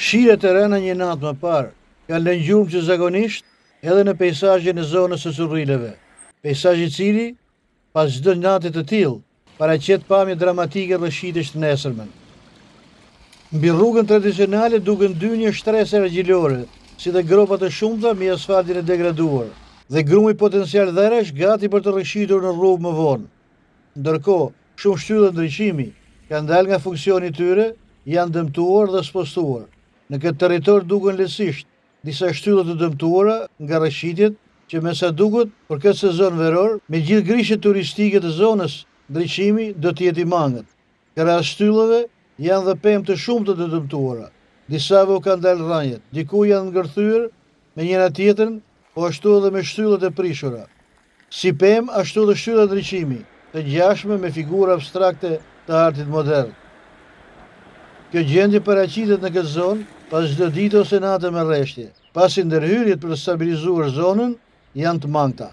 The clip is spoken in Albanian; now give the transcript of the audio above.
Shiret e rëna një natë më parë kanë lëngjurmë që zakonisht edhe në pejsazhin e zonës së Surrileve. Pejsazhi i cili, pas çdo nate të tillë, paraqet pamje dramatike dhe shitësh të nesërmen. Mbi rrugën tradicionale duken dynje shtrese argjilore, si dhe gropa të shumta mbi asfaltin e degraduar, dhe grumi potencial dheresh gati për të rrëshitur në rrugë më vonë. Ndërkohë, shumë shtylla ndriçimi kanë dalë nga funksioni i tyre, janë dëmtuar dhe spostuar. Në këtë territor duken lehtësisht disa shtylla të dëmtuara nga rrëshitjet që me sa duket për këtë sezon veror, me gjithë grishet turistike të zonës, ndriçimi do të jetë i mangët. Krahas shtyllave janë dhe pemë të shumta të dëmtuara. Disave u kanë dalë rranjet, diku janë ngërthyer me njëra tjetrën, po ashtu edhe me shtyllat e prishura. Si pemë, ashtu edhe shtylla ndriçimi, të ngjashme me figura abstrakte të artit modern. Kjo gjendje paraqitet në këtë zonë pas çdo dite ose nate me rreshtje, pasi ndërhyrjet për të stabilizuar zonën janë të mangëta.